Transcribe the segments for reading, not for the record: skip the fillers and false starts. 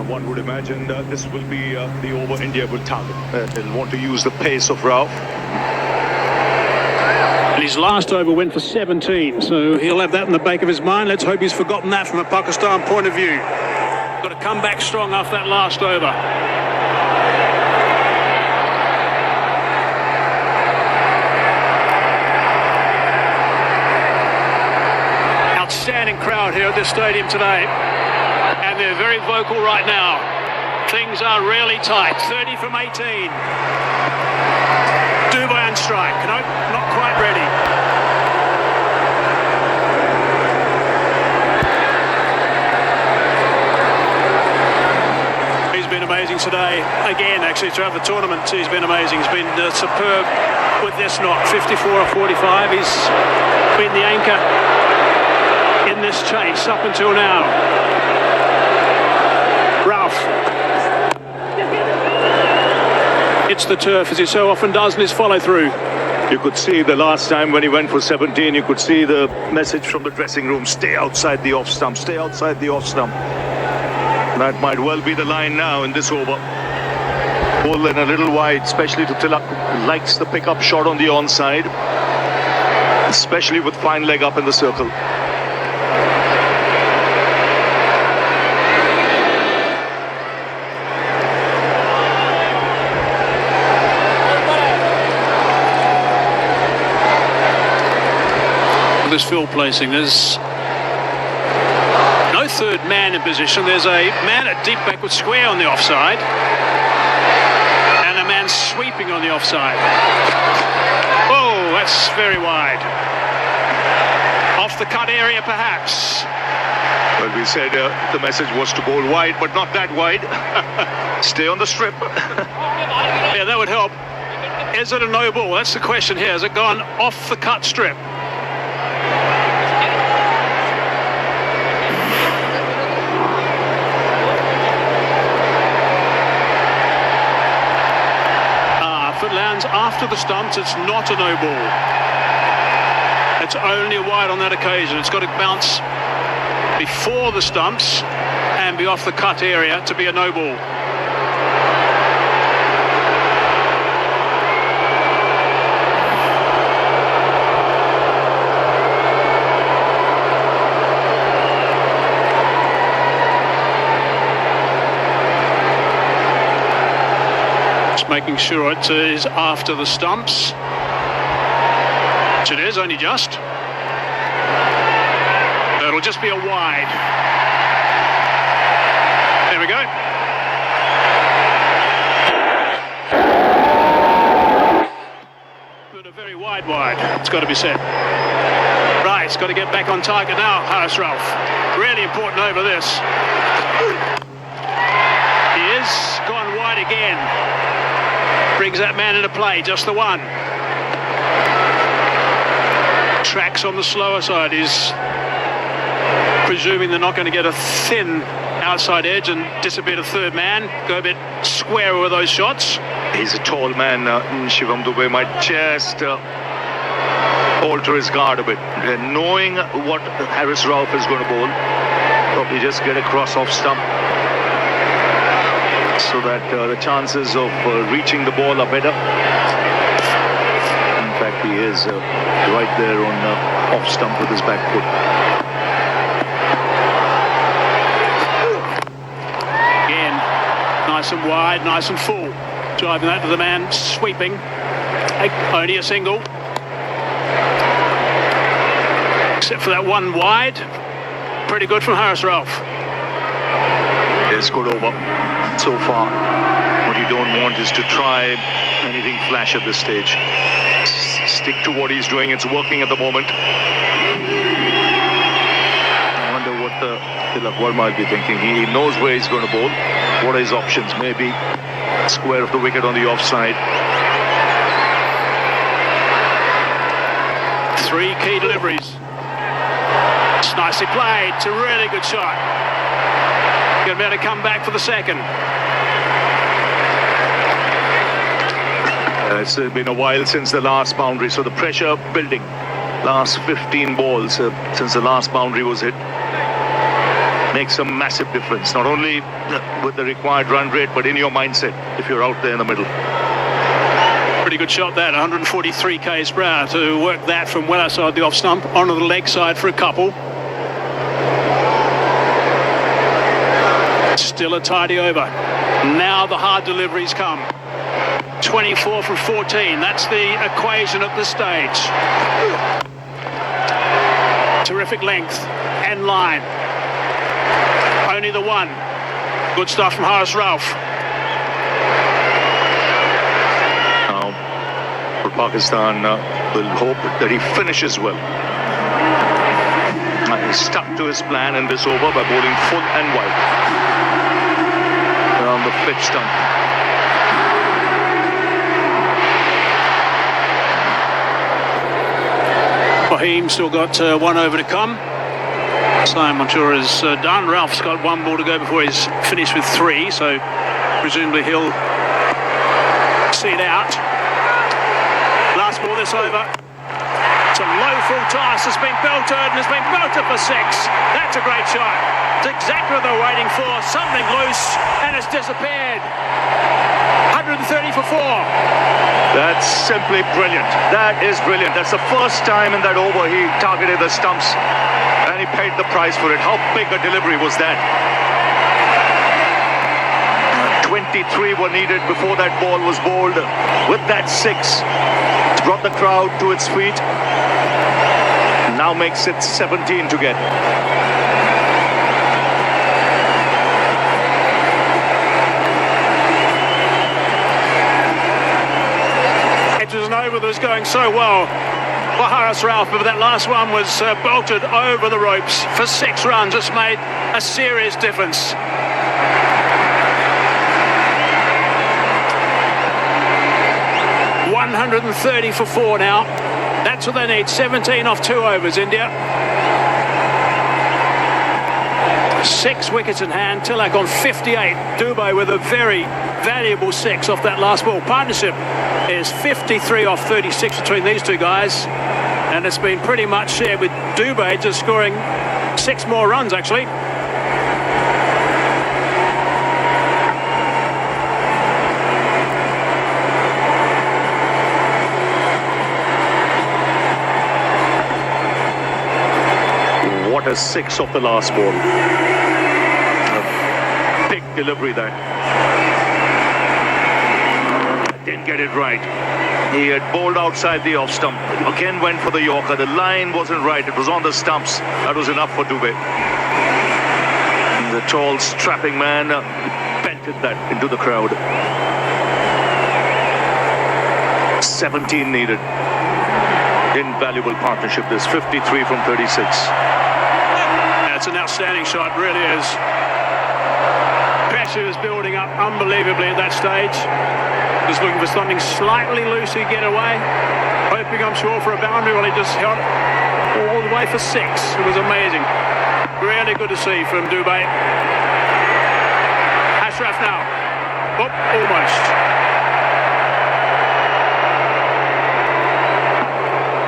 One would imagine this will be the over India will target. They'll want to use the pace of Rao. And his last over went for 17, so he'll have that in the back of his mind. Let's hope he's forgotten that from a Pakistan point of view. Got to come back strong after that last over. Outstanding crowd here at this stadium today, and they're very vocal right now. Things are really tight. 30 from 18. Dubai on strike. No, not quite ready. He's been amazing today. Again, actually, throughout the tournament, he's been amazing. He's been superb with this knock. 54 or 45. He's been the anchor in this chase up until now. Ralph hits the turf as he so often does in his follow-through. You could see the last time when he went for 17, you could see the message from the dressing room: stay outside the off stump, stay outside the off stump. That might well be the line now in this over. Ball in a little wide, especially to Tilak, who likes the pickup shot on the onside, especially with fine leg up in the circle. This field placing, there's no third man in position. There's a man at deep backward square on the offside and a man sweeping on the offside. Oh, that's very wide. Off the cut area perhaps. Well, we said the message was to bowl wide, but not that wide. Stay on the strip. Yeah, that would help. Is it a no ball? That's the question here. Has it gone off the cut strip? If it lands after the stumps, it's not a no ball. It's only wide on that occasion. It's got to bounce before the stumps and be off the cut area to be a no ball. Making sure it is after the stumps, which it is, only just. It'll just be a wide. There we go. But a very wide, it's got to be said. Right, it's got to get back on target now, Harris Ralph. Really important over this. He is gone wide again. Brings that man into play, just the one. Tracks on the slower side. Is presuming they're not going to get a thin outside edge and disappear to third man. Go a bit square with those shots. He's a tall man. Shivam Dubey might just alter his guard a bit. Knowing what Harris Ralph is going to bowl, probably just get across off stump, so that the chances of reaching the ball are better. In fact, he is right there on off stump with his back foot. Again, nice and wide, nice and full. Driving that to the man sweeping. Only a single. Except for that one wide. Pretty good from Harris Ralph. It's good over. So far, what you don't want is to try anything flash at this stage. Stick to what he's doing. It's working at the moment. I wonder what Tilak might be thinking. He knows where he's going to bowl. What are his options? Maybe square of the wicket on the offside. 3 key deliveries. It's nicely played. It's a really good shot. Going to be able to come back for the second. It's been a while since the last boundary, so the pressure building. Last 15 balls since the last boundary was hit. makes a massive difference, not only with the required run rate, but in your mindset if you're out there in the middle. Pretty good shot that, 143 k's per hour to work that from well outside the off stump onto the leg side for a couple. Still a tidy over. Now the hard deliveries come. 24 from 14, that's the equation at this stage. Terrific length and line. Only the one. Good stuff from Haris Rauf. Now, for Pakistan, will hope that he finishes well. He stuck to his plan in this over by bowling full and wide around the pitch stump. Fahim still got one over to come. Simon, I'm sure, is done. Ralph's got one ball to go before he's finished with 3, so presumably he'll see it out. Last ball this over. It's a low full toss, has been belted and has been belted for 6. That's a great shot. It's exactly what they're waiting for. Something loose and it's disappeared. 130 for 4. That's simply brilliant. That is brilliant. That's the first time in that over he targeted the stumps and he paid the price for it. How big a delivery was that? 23 were needed before that ball was bowled. With that 6, it's brought the crowd to its feet. Now makes it 17 to get. It was an over that was going so well for Haris Rauf, but that last one was bolted over the ropes for 6 runs. It's made a serious difference. $130 for 4 now. That's what they need. 17 off 2 overs, India. 6 wickets in hand. Tilak on 58. Dubey with a very valuable 6 off that last ball. Partnership is 53 off 36 between these two guys. And it's been pretty much shared with Dubey just scoring 6 more runs, actually. What a 6 off the last ball. A big delivery there. Didn't get it right. He had bowled outside the off stump. Again went for the Yorker. The line wasn't right. It was on the stumps. That was enough for Dubey. The tall, strapping man belted that into the crowd. 17 needed. Invaluable partnership. This 53 from 36. It's an outstanding shot, really is. Pressure is building up unbelievably at that stage. Just looking for something slightly loose to get away. Hoping, I'm sure, for a boundary. Well, he just held it all the way for 6. It was amazing. Really good to see from Dubey. Ashraf now. Oh, almost.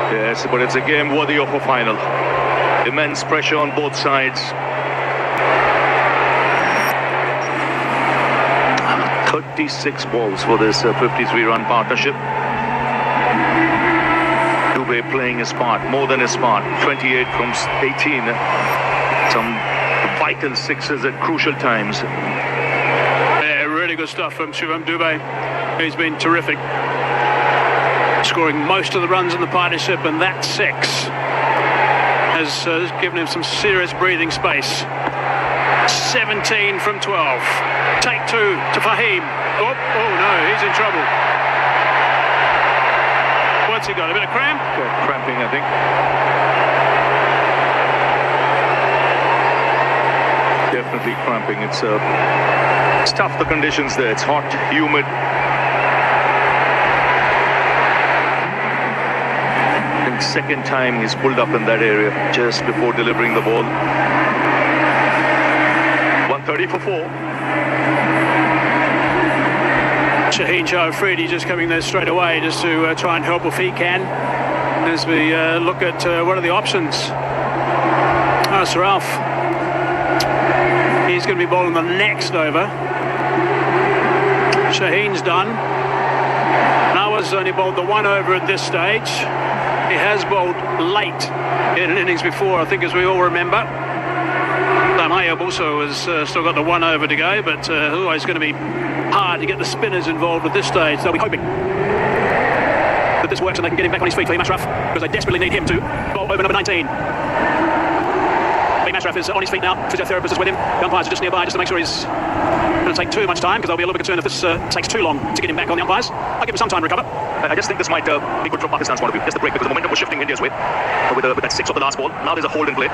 Yes, but it's a game worthy of a final. Immense pressure on both sides. 36 balls for this 53-run partnership. Dubey playing his part, more than his part. 28 from 18. Some vital 6s at crucial times. Yeah, really good stuff from Shivam Dubey. He's been terrific. Scoring most of the runs in the partnership, and that 6 has given him some serious breathing space. 17 from 12. Take 2 to Fahim. Oh no, he's in trouble. What's he got? A bit of cramp? Cramping, I think. Definitely cramping. It's tough, the conditions there. It's hot, humid. Second time he's pulled up in that area just before delivering the ball. 130 for 4. Shaheen Shah Afridi just coming there straight away just to try and help if he can. As we look at what are the options. Haris Rauf He's going to be bowling the next over. Shaheen's done. Nawa's only bowled the one over at this stage. He has bowled late in an innings before, I think, as we all remember. Mayab also has still got the one over to go, but always going to be hard to get the spinners involved at this stage. They'll be hoping that this works and they can get him back on his feet for Ashraf, because they desperately need him to bowl over number 19. Ashraf is on his feet now. Physiotherapist is with him. The umpires are just nearby just to make sure he's going to take too much time, because they'll be a little bit concerned if this takes too long to get him back on the umpires. I'll give him some time to recover. I just think this might be good from Pakistan's point of view. Just the break, because the momentum was shifting India's way with that 6 of the last ball. Now there's a hold in play.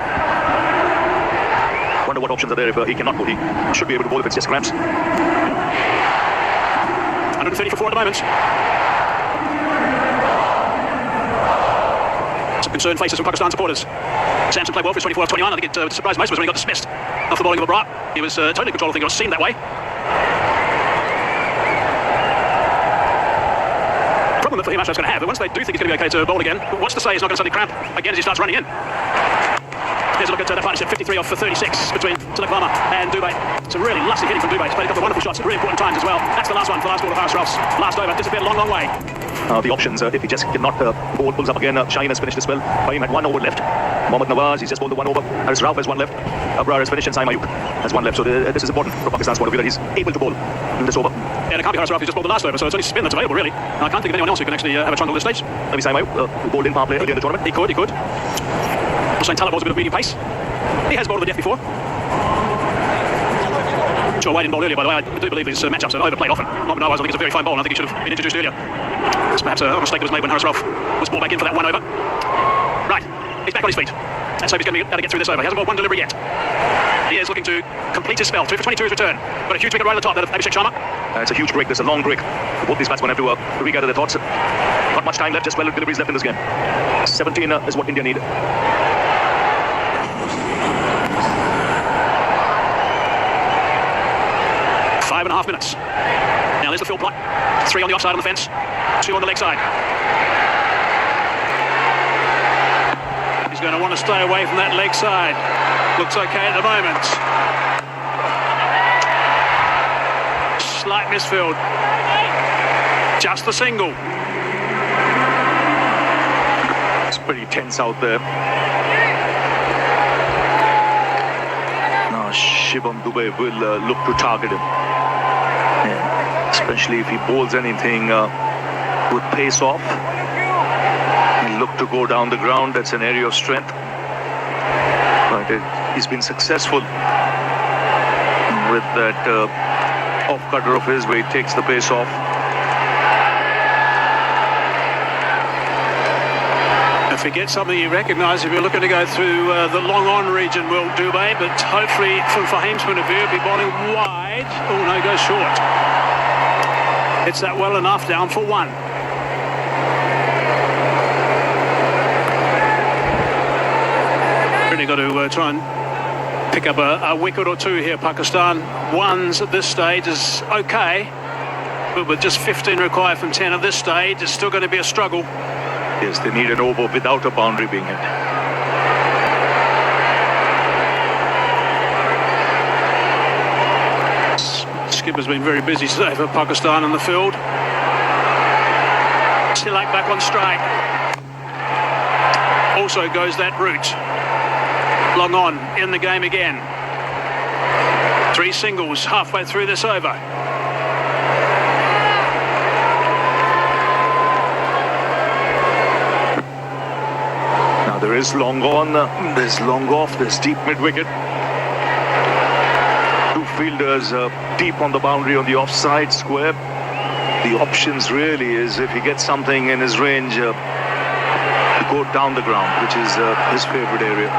Wonder what options are there if he cannot bowl. He should be able to bowl if it's just cramps. 130 for 4 at the moment. Some concerned faces from Pakistan supporters. Samson played well for his 24 of 29. I think it surprised most of us when he got dismissed off the bowling of Abrar. He was totally in control. I think it was seen that way. Problem that for him Ashraf's going to have, but once they do think he's going to be okay to bowl again, what's to say he's not going to suddenly cramp again as he starts running in? Here's a look at that partnership, 53 off for 36 between Tilak Verma and Dubey. Some really lusty hitting from Dubey. He's played a couple of wonderful shots at really important times as well. That's the last one for the last ball of Ashraf's last over. Disappeared a long, long way. The options, if he just cannot bowl, pulls up again. Shaheen has finished this well. Fahim had 1 over left. Mohammad Nawaz, he's just bowled the 1 over. Haris Rauf has 1 left. Abrar has finished and Saim Ayub has 1 left. So this is important from Pakistan's point of view that he's able to bowl in this over. Yeah, and it can't be Haris Rauf, he's just bowled the last over, so it's only spin that's available, really. I can't think of anyone else who can actually have a trundle at this stage. Maybe Saim Ayub, who bowled in power play earlier in the tournament. He could. Hussain Talab bowls a bit of medium pace. He has bowled to the death before. Sure, Wade didn't bowl earlier, by the way. I do believe these matchups are overplayed often. Mohammad Nawaz, I think, is a very fine bowler, and I think he should have been introduced earlier. It's perhaps a mistake that was made when Haris Rauf was brought back in for that 1 over. Right, he's back on his feet. Let's hope he's going to be able to get through this over. He hasn't bowled 1 delivery yet. He is looking to complete his spell. 2 for 22 his return. Got a huge wicket right at the top there of Abhishek Sharma. It's a huge break. There's a long break. Both these batsmen have to regather their thoughts. Not much time left, just 12 deliveries left in this game. 17 is what India need. 5.5 minutes. Now there's the field plot. 3 on the offside on the fence, 2 on the leg side. He's going to want to stay away from that leg side. Looks okay at the moment. Slight misfield. Just the single. It's pretty tense out there. Now Shivam Dube will look to target him. Yeah. Especially if he bowls anything with pace off. He'll look to go down the ground. That's an area of strength. But he's been successful with that off-cutter of his where he takes the pace off. If he gets something you recognise, if you're looking to go through the long-on region, will Dubey, but hopefully from Fahim's point of view, he'll be bowling wide. Oh no, goes short. Hits that well enough, down for 1. Really got to try and pick up a wicket or 2 here, Pakistan. 1s at this stage is okay, but with just 15 required from 10 at this stage, it's still going to be a struggle. Yes, they need an over without a boundary being hit. Skipper's been very busy today for Pakistan in the field. Tilak back on strike. Also goes that route. Long on in the game again. 3 singles halfway through this over. Now there is long on, there's long off, there's deep mid-wicket. 2 fielders deep on the boundary on the offside square. The options really is if he gets something in his range to go down the ground, which is his favourite area.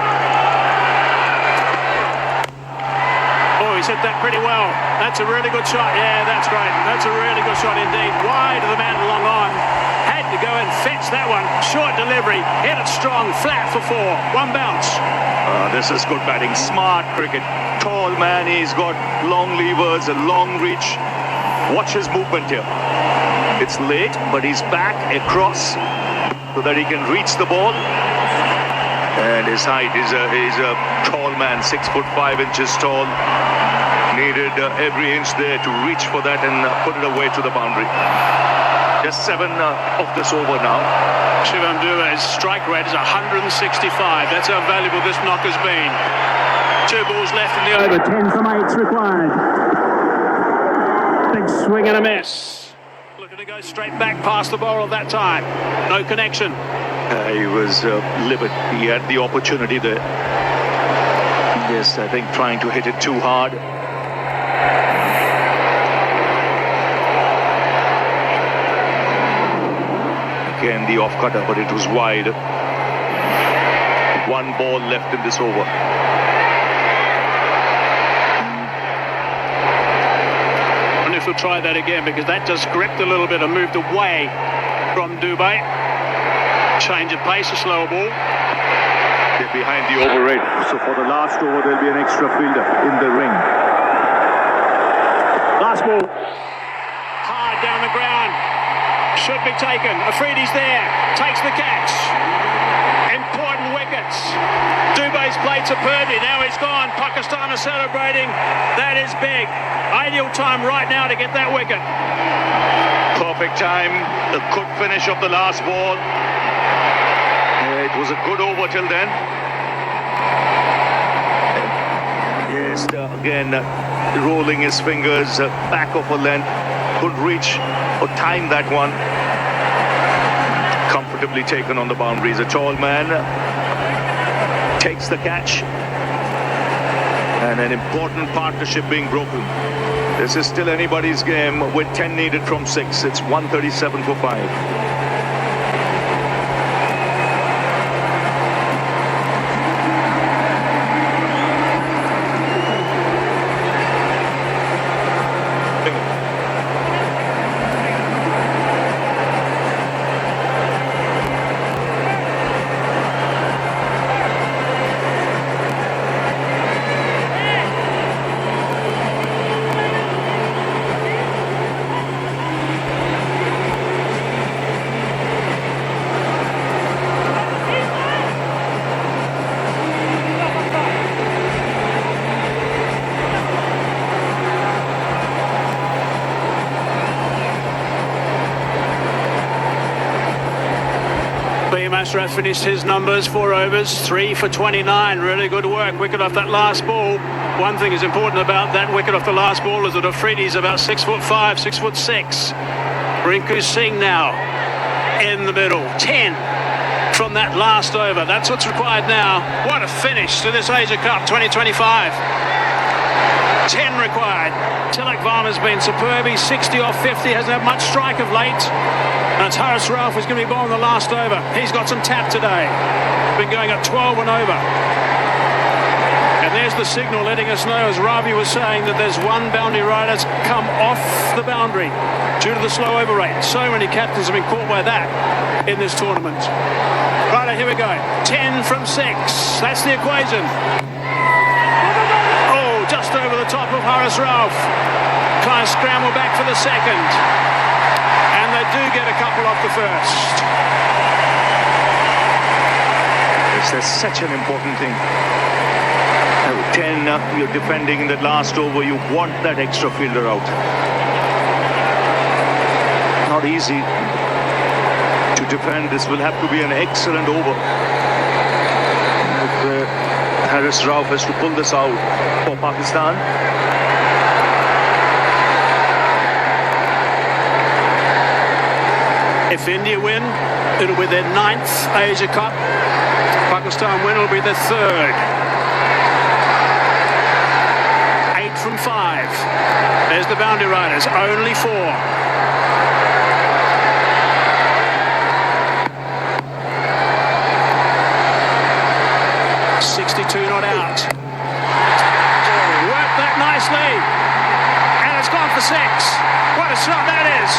Oh, he's hit that pretty well. That's a really good shot. Yeah, that's great. That's a really good shot indeed. Wide of the man, long on. Had to go and fetch that one. Short delivery. Hit it strong. Flat for 4. 1 bounce. This is good batting. Smart cricket. Tall man. He's got long levers, a long reach. Watch his movement here. It's late, but he's back across so that he can reach the ball. And his height, he's a tall man, 6'5" tall. Needed every inch there to reach for that and put it away to the boundary. Just 7 of this over now. Shivam Dube's strike rate is 165. That's how valuable this knock has been. 2 balls left in the over. 10 from 8's required. Big swing and a miss. Looking to go straight back past the bowler that time. No connection. He was livid. He had the opportunity there. Yes, I think trying to hit it too hard. Again, the off-cutter, but it was wide. 1 ball left in this over. And if we'll try that again, because that just gripped a little bit and moved away from Dube. Change of pace, a slower ball. They're behind the over rate. So for the last over, there'll be an extra fielder in the ring. Last ball. Hard down the ground. Should be taken. Afridi's there. Takes the catch. Important wickets. Dube's played superbly. Now he's gone. Pakistan are celebrating. That is big. Ideal time right now to get that wicket. Perfect time. The good finish of the last ball. It was a good over till then. Yes, again, rolling his fingers back of a length. Could reach or time that one. Comfortably taken on the boundaries. A tall man takes the catch. And an important partnership being broken. This is still anybody's game with 10 needed from 6. It's 137 for 5. Ashraf finished his numbers, 4 overs, 3 for 29. Really good work. Wicket off that last ball. One thing is important about that wicket off the last ball is that Afridi's about 6'5", 6'6". Rinku Singh now in the middle. 10 from that last over. That's what's required now. What a finish to this Asia Cup 2025. 10 required. Tilak Varma's been superb. He's 60 off 50. Hasn't had much strike of late. And it's Haris Rauf who's going to be bowling the last over. He's got some tap today. Been going at 12 and over. And there's the signal letting us know, as Ravi was saying, that there's 1 boundary rider that's come off the boundary due to the slow over rate. So many captains have been caught by that in this tournament. Right, here we go. 10 from 6. That's the equation. Oh, just over the top of Haris Rauf. Trying to scramble back for the second. And they do get a couple off the first. This is such an important thing. 10, you're defending in the last over. You want that extra fielder out. Not easy to defend. This will have to be an excellent over. Haris Rauf has to pull this out for Pakistan. If India win, it'll be their 9th Asia Cup. Pakistan win, it'll be their 3rd. 8 from 5. There's the boundary riders, only 4. 62 not out. Worked that nicely. And it's gone for 6. What a shot that is.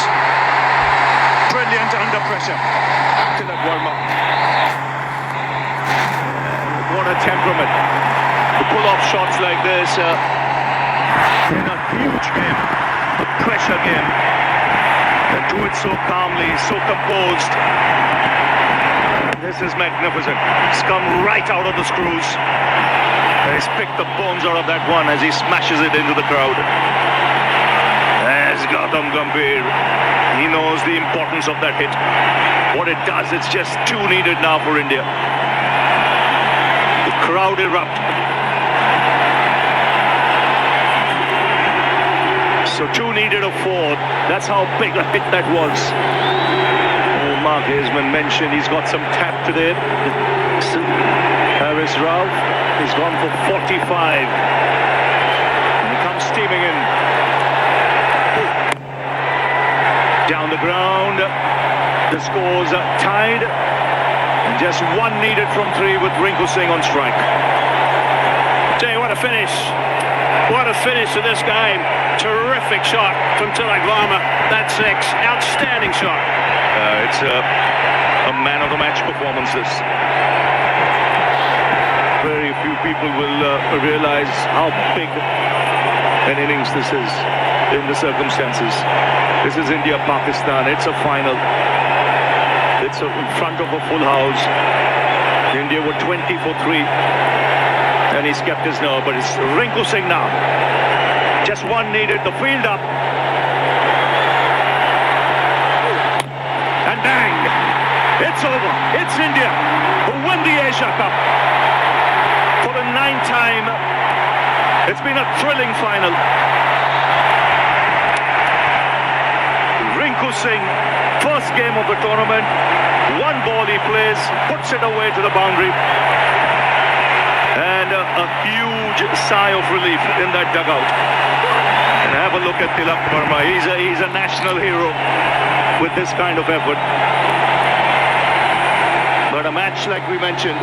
Brilliant under pressure. To that warm-up. What a temperament. To pull off shots like this in a huge game, a pressure game. And do it so calmly, so composed. This is magnificent. It's come right out of the screws. He's picked the bones out of that one as he smashes it into the crowd. There's Gautam Gambhir. He knows the importance of that hit. What it does, it's just two needed now for India. The crowd erupt. So two needed of four. That's how big a hit that was. Oh, Mark Haseman mentioned he's got some tap today. Harris Ralph, he's gone for 45. And he comes steaming in. Down the ground. The scores are tied. And just one needed from three with Rinku Singh on strike. Tell you what a finish. What a finish to this game. Terrific shot from Tilak Varma. That's six. Outstanding shot. It's a man of the match performance. This. Very few people will realize how big an innings this is in the circumstances. This is India-Pakistan. It's a final. It's in front of a full house. India were 20 for 3. And he's kept his nerve, but it's Rinku Singh now. Just one needed, the field up. And bang! It's over. It's India who win the Asia Cup. For the 9th time. It's been a thrilling final. Rinku Singh, first game of the tournament. One ball he plays, puts it away to the boundary. And a huge sigh of relief in that dugout. And have a look at Tilak Varma. He's a national hero with this kind of effort. But a match, like we mentioned,